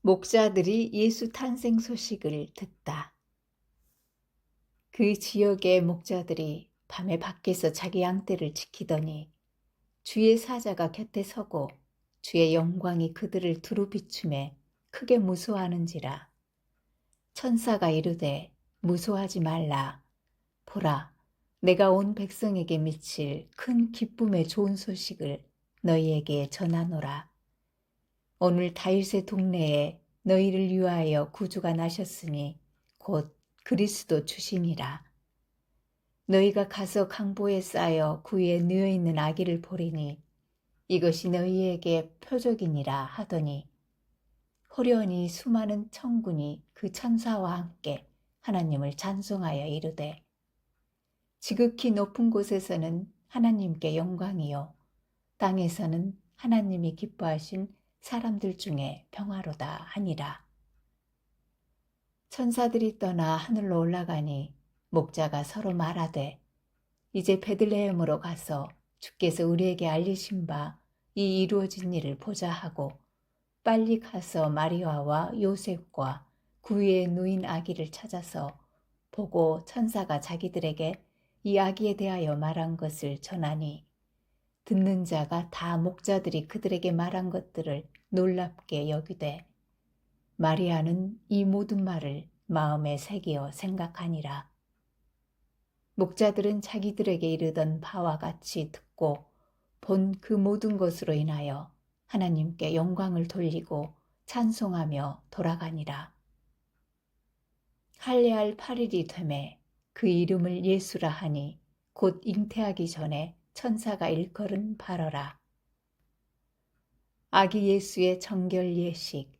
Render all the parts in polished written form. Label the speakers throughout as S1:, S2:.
S1: 목자들이 예수 탄생 소식을 듣다. 그 지역의 목자들이 밤에 밖에서 자기 양떼를 지키더니 주의 사자가 곁에 서고 주의 영광이 그들을 두루 비추매 크게 무서워하는지라. 천사가 이르되 무서워하지 말라. 보라, 내가 온 백성에게 미칠 큰 기쁨의 좋은 소식을 너희에게 전하노라. 오늘 다윗의 동네에 너희를 위하여 구주가 나셨으니 곧 그리스도 주시니라. 너희가 가서 강보에 쌓여 구유에 누워있는 아기를 보리니 이것이 너희에게 표적이니라 하더니 호련히 수많은 천군이 그 천사와 함께 하나님을 찬송하여 이르되 지극히 높은 곳에서는 하나님께 영광이요 땅에서는 하나님이 기뻐하신 사람들 중에 평화로다 하니라. 천사들이 떠나 하늘로 올라가니 목자가 서로 말하되 이제 베들레헴으로 가서 주께서 우리에게 알리신 바 이 이루어진 일을 보자 하고 빨리 가서 마리아와 요셉과 구유에 누인 아기를 찾아서 보고 천사가 자기들에게 이 아기에 대하여 말한 것을 전하니 듣는 자가 다 목자들이 그들에게 말한 것들을 놀랍게 여기되 마리아는 이 모든 말을 마음에 새기어 생각하니라. 목자들은 자기들에게 이르던 바와 같이 듣고 본 그 모든 것으로 인하여 하나님께 영광을 돌리고 찬송하며 돌아가니라. 할례할 8일이 되매 그 이름을 예수라 하니 곧 잉태하기 전에 천사가 일컬은 바러라. 아기 예수의 정결 예식.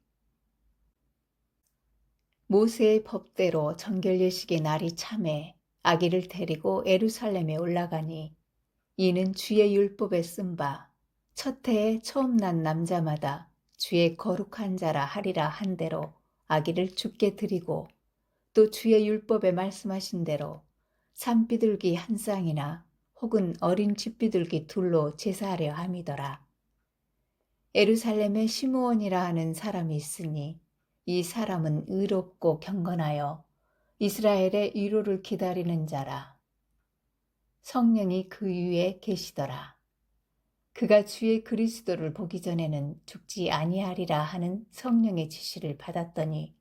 S1: 모세의 법대로 정결 예식의 날이 참에 아기를 데리고 예루살렘에 올라가니 이는 주의 율법에 쓴 바 첫 해에 처음 난 남자마다 주의 거룩한 자라 하리라 한 대로 아기를 주께 드리고 또 주의 율법에 말씀하신 대로 산비둘기 한 쌍이나 혹은 어린 쥐비둘기 둘로 제사하려 함이더라. 예루살렘에 시므온이라 하는 사람이 있으니 이 사람은 의롭고 경건하여 이스라엘의 위로를 기다리는 자라. 성령이 그 위에 계시더라. 그가 주의 그리스도를 보기 전에는 죽지 아니하리라 하는 성령의 지시를 받았더니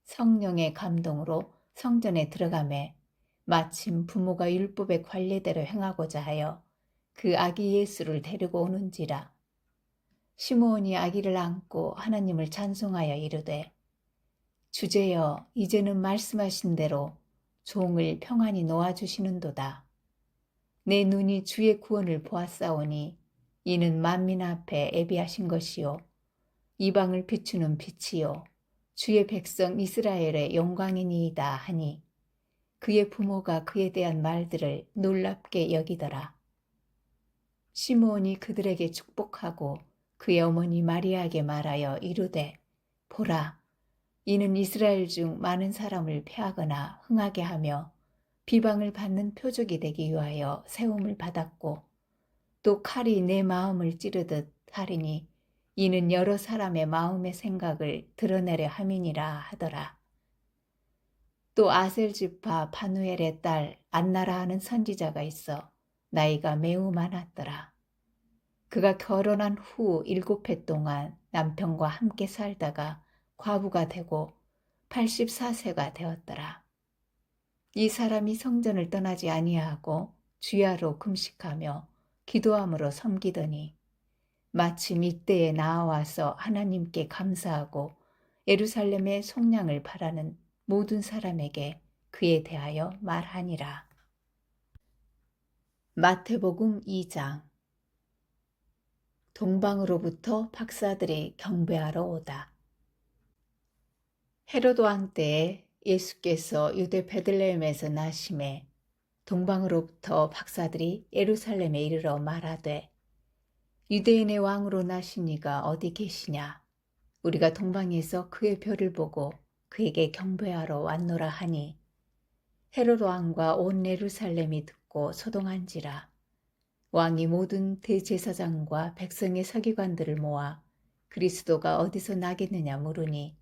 S1: 성령의 감동으로 성전에 들어가매 마침 부모가 율법의 관례대로 행하고자 하여 그 아기 예수를 데리고 오는지라. 시므온이 아기를 안고 하나님을 찬송하여 이르되 주제여 이제는 말씀하신 대로 종을 평안히 놓아주시는도다. 내 눈이 주의 구원을 보았사오니 이는 만민 앞에 예비하신 것이요 이방을 비추는 빛이요 주의 백성 이스라엘의 영광이니이다 하니 그의 부모가 그에 대한 말들을 놀랍게 여기더라. 시므온이 그들에게 축복하고 그의 어머니 마리아에게 말하여 이르되 보라 이는 이스라엘 중 많은 사람을 패하거나 흥하게 하며 비방을 받는 표적이 되기 위하여 세움을 받았고 또 칼이 내 마음을 찌르듯 하리니 이는 여러 사람의 마음의 생각을 드러내려 함이니라 하더라. 또 아셀 지파 바누엘의 딸 안나라 하는 선지자가 있어 나이가 매우 많았더라. 그가 결혼한 후 7해 동안 남편과 함께 살다가 과부가 되고 84세가 되었더라. 이 사람이 성전을 떠나지 아니하고 주야로 금식하며 기도함으로 섬기더니 마침 이때에 나와서 하나님께 감사하고 예루살렘의 속량을 바라는 모든 사람에게 그에 대하여 말하니라. 마태복음 2장. 동방으로부터 박사들이 경배하러 오다. 헤로도 왕 때에 예수께서 유대 베들레헴에서 나심에 동방으로부터 박사들이 예루살렘에 이르러 말하되 유대인의 왕으로 나신 이가 어디 계시냐? 우리가 동방에서 그의 별을 보고 그에게 경배하러 왔노라 하니 헤로도 왕과 온 예루살렘이 듣고 소동한지라. 왕이 모든 대제사장과 백성의 서기관들을 모아 그리스도가 어디서 나겠느냐 물으니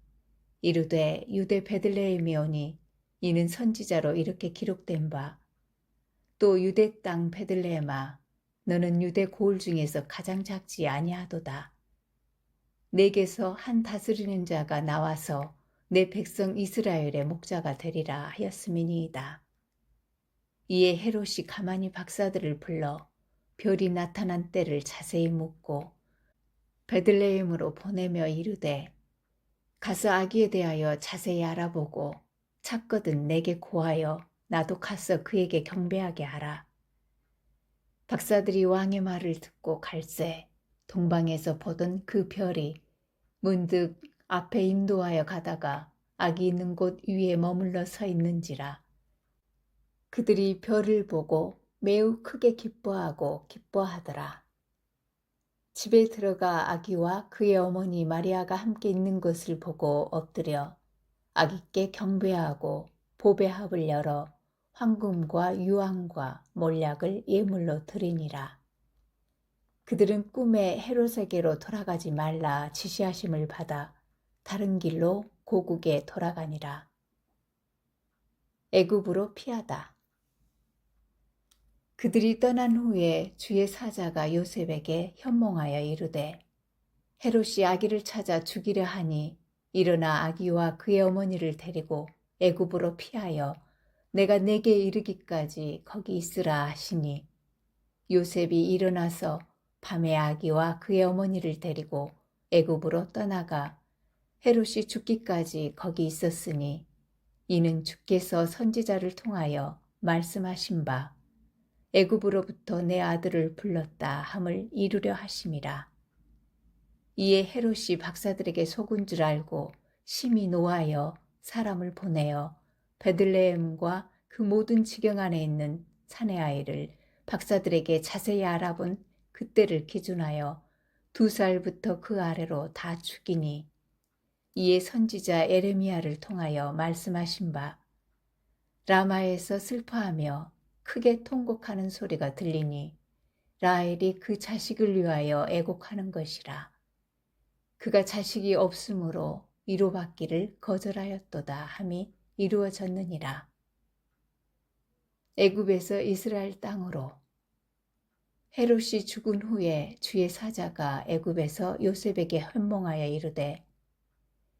S1: 이르되 유대 베들레헴이오니 이는 선지자로 이렇게 기록된 바 또 유대 땅 베들레헴아 너는 유대 고을 중에서 가장 작지 아니하도다. 내게서 한 다스리는 자가 나와서 내 백성 이스라엘의 목자가 되리라 하였음이니이다. 이에 헤롯이 가만히 박사들을 불러 별이 나타난 때를 자세히 묻고 베들레헴으로 보내며 이르되 가서 아기에 대하여 자세히 알아보고 찾거든 내게 고하여 나도 가서 그에게 경배하게 하라. 박사들이 왕의 말을 듣고 갈새 동방에서 보던 그 별이 문득 앞에 인도하여 가다가 아기 있는 곳 위에 머물러 서 있는지라. 그들이 별을 보고 매우 크게 기뻐하더라. 집에 들어가 아기와 그의 어머니 마리아가 함께 있는 것을 보고 엎드려 아기께 경배하고 보배합을 열어 황금과 유황과 몰약을 예물로 드리니라. 그들은 꿈에 헤롯에게로 돌아가지 말라 지시하심을 받아 다른 길로 고국에 돌아가니라. 애굽으로 피하다. 그들이 떠난 후에 주의 사자가 요셉에게 현몽하여 이르되 헤롯이 아기를 찾아 죽이려 하니 일어나 아기와 그의 어머니를 데리고 애굽으로 피하여 내가 내게 이르기까지 거기 있으라 하시니 요셉이 일어나서 밤에 아기와 그의 어머니를 데리고 애굽으로 떠나가 헤롯이 죽기까지 거기 있었으니 이는 주께서 선지자를 통하여 말씀하신 바 애굽으로부터 내 아들을 불렀다 함을 이루려 하심이라. 이에 헤롯이 박사들에게 속은 줄 알고 심히 노하여 사람을 보내어 베들레헴과 그 모든 지경 안에 있는 사내 아이를 박사들에게 자세히 알아본 그때를 기준하여 2살부터 그 아래로 다 죽이니 이에 선지자 에레미야를 통하여 말씀하신 바 라마에서 슬퍼하며 크게 통곡하는 소리가 들리니 라헬이 그 자식을 위하여 애곡하는 것이라. 그가 자식이 없으므로 위로받기를 거절하였도다 함이 이루어졌느니라. 애굽에서 이스라엘 땅으로. 헤롯이 죽은 후에 주의 사자가 애굽에서 요셉에게 현몽하여 이르되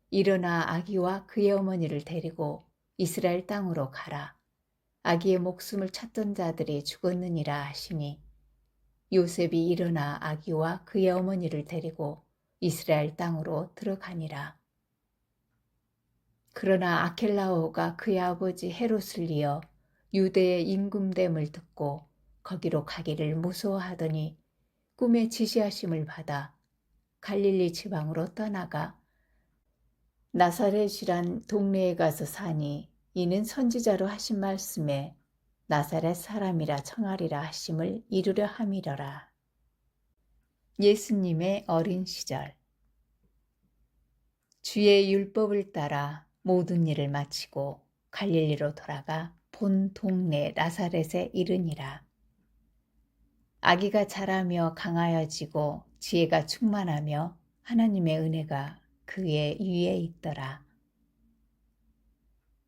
S1: 일어나 아기와 그의 어머니를 데리고 이스라엘 땅으로 가라. 아기의 목숨을 찾던 자들이 죽었느니라 하시니 요셉이 일어나 아기와 그의 어머니를 데리고 이스라엘 땅으로 들어가니라. 그러나 아켈라오가 그의 아버지 헤롯을 이어 유대의 임금됨을 듣고 거기로 가기를 무서워하더니 꿈에 지시하심을 받아 갈릴리 지방으로 떠나가 나사렛이란 동네에 가서 사니 이는 선지자로 하신 말씀에 나사렛 사람이라 청하리라 하심을 이루려 함이러라. 예수님의 어린 시절. 주의 율법을 따라 모든 일을 마치고 갈릴리로 돌아가 본 동네 나사렛에 이르니라. 아기가 자라며 강하여지고 지혜가 충만하며 하나님의 은혜가 그의 위에 있더라.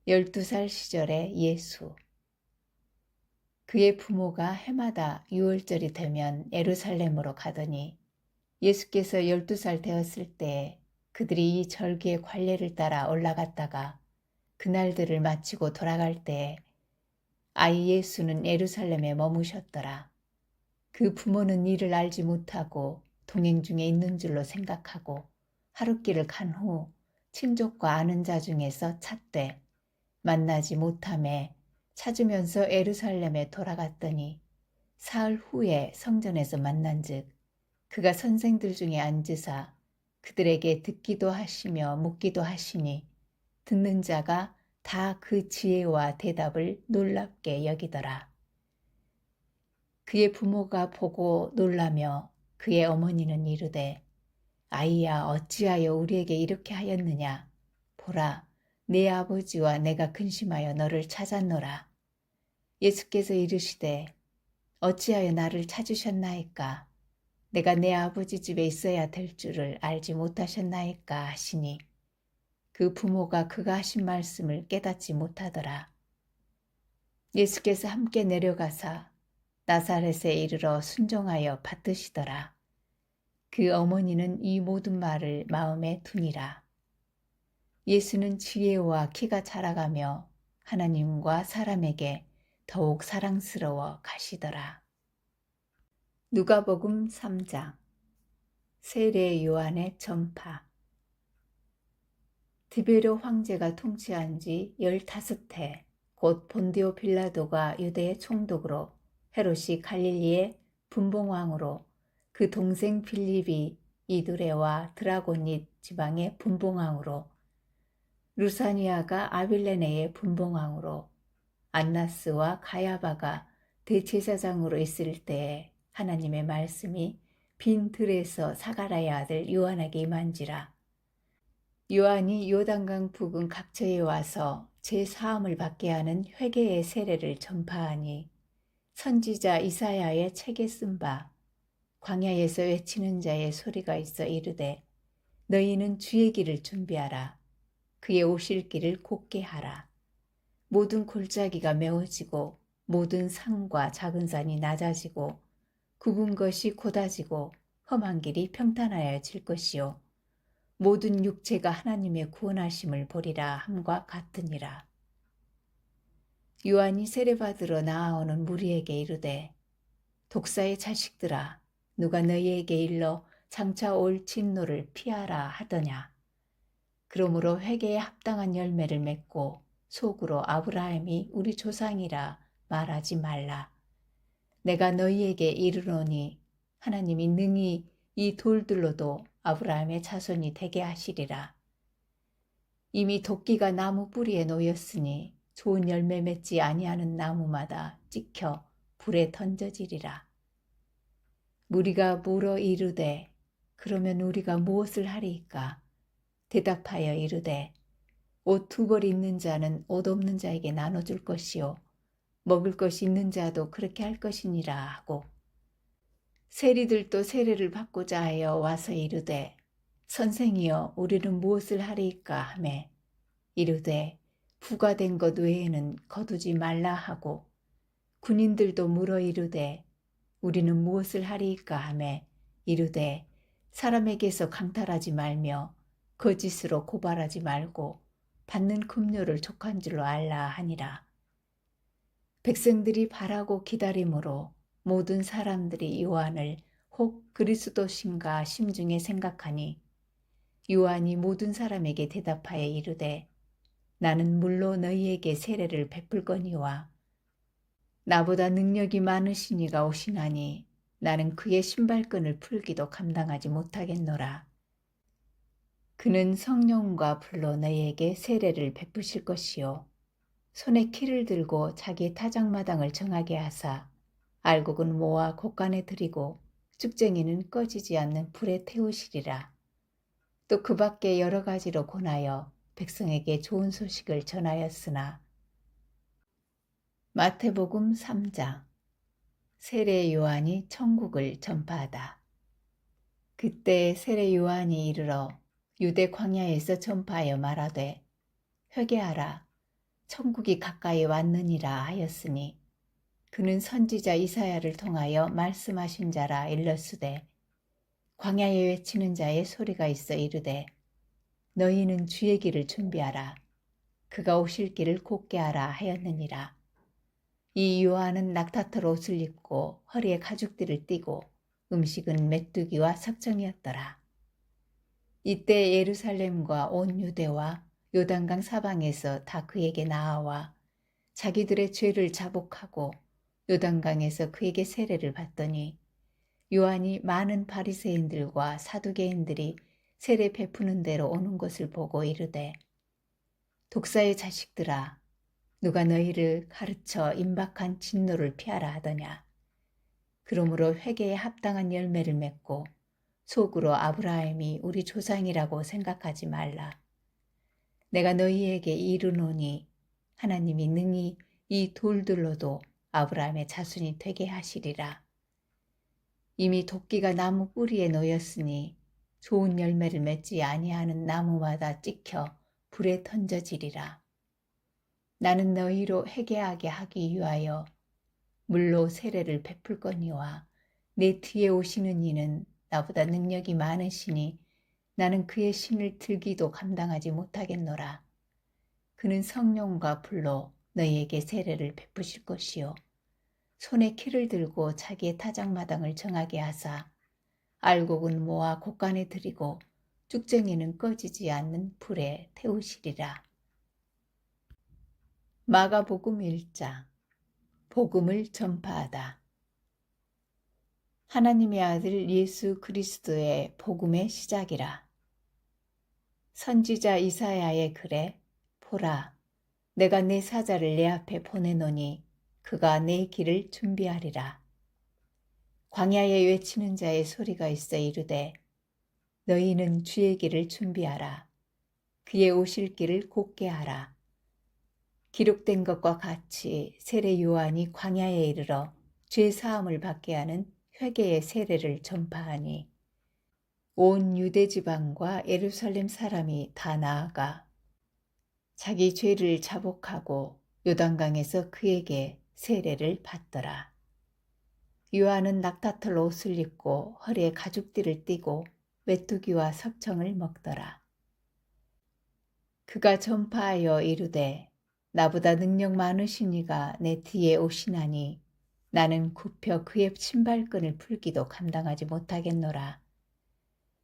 S1: 12살 시절의 예수. 그의 부모가 해마다 6월절이 되면 예루살렘으로 가더니 예수께서 12살 되었을 때에 그들이 이 절기의 관례를 따라 올라갔다가 그날들을 마치고 돌아갈 때에 아이 예수는 예루살렘에 머무셨더라. 그 부모는 이를 알지 못하고 동행 중에 있는 줄로 생각하고 하룻길을 간 후 친족과 아는 자 중에서 찾되 만나지 못하매 찾으면서 예루살렘에 돌아갔더니 사흘 후에 성전에서 만난즉 그가 선생들 중에 앉으사 그들에게 듣기도 하시며 묻기도 하시니 듣는 자가 다 그 지혜와 대답을 놀랍게 여기더라. 그의 부모가 보고 놀라며 그의 어머니는 이르되 아이야 어찌하여 우리에게 이렇게 하였느냐. 보라 내 아버지와 내가 근심하여 너를 찾았노라. 예수께서 이르시되 어찌하여 나를 찾으셨나이까. 내가 내 아버지 집에 있어야 될 줄을 알지 못하셨나이까 하시니 그 부모가 그가 하신 말씀을 깨닫지 못하더라. 예수께서 함께 내려가사 나사렛에 이르러 순종하여 받드시더라. 그 어머니는 이 모든 말을 마음에 두니라. 예수는 지혜와 키가 자라가며 하나님과 사람에게 더욱 사랑스러워 가시더라. 누가복음 3장. 세례 요한의 전파. 디베르 황제가 통치한 지 15해 곧 본디오 빌라도가 유대의 총독으로 헤롯이 갈릴리의 분봉왕으로 그 동생 빌립이 이두레와 드라곤릿 지방의 분봉왕으로 루사니아가 아빌레네의 분봉왕으로 안나스와 가야바가 대제사장으로 있을 때에 하나님의 말씀이 빈 들에서 사가랴의 아들 요한에게 임한지라. 요한이 요단강 부근 각처에 와서 제사함을 받게 하는 회개의 세례를 전파하니 선지자 이사야의 책에 쓴 바 광야에서 외치는 자의 소리가 있어 이르되 너희는 주의 길을 준비하라. 그의 오실 길을 곧게 하라. 모든 골짜기가 메워지고 모든 산과 작은 산이 낮아지고 굽은 것이 곧아지고 험한 길이 평탄하여질 것이요 모든 육체가 하나님의 구원하심을 보리라 함과 같으니라. 요한이 세례받으러 나아오는 무리에게 이르되 독사의 자식들아 누가 너희에게 일러 장차 올 진노를 피하라 하더냐. 그러므로 회개에 합당한 열매를 맺고 속으로 아브라함이 우리 조상이라 말하지 말라. 내가 너희에게 이르노니 하나님이 능히 이 돌들로도 아브라함의 자손이 되게 하시리라. 이미 도끼가 나무 뿌리에 놓였으니 좋은 열매 맺지 아니하는 나무마다 찍혀 불에 던져지리라. 무리가 물어 이르되 그러면 우리가 무엇을 하리이까? 대답하여 이르되 옷 2벌 있는 자는 옷 없는 자에게 나눠줄 것이요 먹을 것이 있는 자도 그렇게 할 것이니라 하고 세리들도 세례를 받고자 하여 와서 이르되 선생이여 우리는 무엇을 하리이까 하매 이르되 부과된 것 외에는 거두지 말라 하고 군인들도 물어 이르되 우리는 무엇을 하리이까 하매 이르되 사람에게서 강탈하지 말며 거짓으로 고발하지 말고 받는 급료를 족한 줄로 알라 하니라. 백성들이 바라고 기다림으로 모든 사람들이 요한을 혹 그리스도신가 심중에 생각하니 요한이 모든 사람에게 대답하여 이르되 나는 물로 너희에게 세례를 베풀거니와 나보다 능력이 많으신 이가 오시나니 나는 그의 신발끈을 풀기도 감당하지 못하겠노라. 그는 성령과 불로 너희에게 세례를 베푸실 것이요 손에 키를 들고 자기 타작마당을 정하게 하사 알곡은 모아 곳간에 들이고 쭉쟁이는 꺼지지 않는 불에 태우시리라. 또 그 밖에 여러 가지로 권하여 백성에게 좋은 소식을 전하였으나. 마태복음 3장. 세례 요한이 천국을 전파하다. 그때 세례 요한이 이르러 유대 광야에서 전파하여 말하되 회개하라 천국이 가까이 왔느니라 하였으니 그는 선지자 이사야를 통하여 말씀하신 자라 일렀으되 광야에 외치는 자의 소리가 있어 이르되 너희는 주의 길을 준비하라 그가 오실 길을 곧게 하라 하였느니라. 이 요한은 낙타털 옷을 입고 허리에 가죽띠를 띠고 음식은 메뚜기와 석정이었더라. 이때 예루살렘과 온 유대와 요단강 사방에서 다 그에게 나아와 자기들의 죄를 자복하고 요단강에서 그에게 세례를 받더니 요한이 많은 바리새인들과 사두개인들이 세례 베푸는 대로 오는 것을 보고 이르되 독사의 자식들아 누가 너희를 가르쳐 임박한 진노를 피하라 하더냐. 그러므로 회개에 합당한 열매를 맺고 속으로 아브라함이 우리 조상이라고 생각하지 말라. 내가 너희에게 이르노니 하나님이 능히 이 돌들로도 아브라함의 자손이 되게 하시리라. 이미 도끼가 나무 뿌리에 놓였으니 좋은 열매를 맺지 아니하는 나무마다 찍혀 불에 던져지리라. 나는 너희로 회개하게 하기 위하여 물로 세례를 베풀거니와 내 뒤에 오시는 이는 나보다 능력이 많으시니 나는 그의 신을 들기도 감당하지 못하겠노라. 그는 성령과 불로 너희에게 세례를 베푸실 것이요 손에 키를 들고 자기의 타작마당을 정하게 하사 알곡은 모아 곡간에 들이고 쭉쟁이는 꺼지지 않는 불에 태우시리라. 마가복음 1장. 복음을 전파하다. 하나님의 아들 예수 그리스도의 복음의 시작이라. 선지자 이사야의 글에 보라, 내가 내 사자를 내 앞에 보내노니 그가 내 길을 준비하리라. 광야에 외치는 자의 소리가 있어 이르되 너희는 주의 길을 준비하라. 그의 오실 길을 곧게 하라. 기록된 것과 같이 세례 요한이 광야에 이르러 죄 사함을 받게 하는 회개의 세례를 전파하니 온 유대 지방과 예루살렘 사람이 다 나아가 자기 죄를 자복하고 요단강에서 그에게 세례를 받더라. 요한은 낙타털 옷을 입고 허리에 가죽띠를 띠고 메뚜기와 석청을 먹더라. 그가 전파하여 이르되 나보다 능력 많으신 이가 내 뒤에 오시나니 나는 굽혀 그의 신발끈을 풀기도 감당하지 못하겠노라.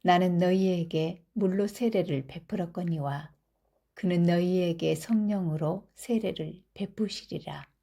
S1: 나는 너희에게 물로 세례를 베풀었거니와 그는 너희에게 성령으로 세례를 베푸시리라.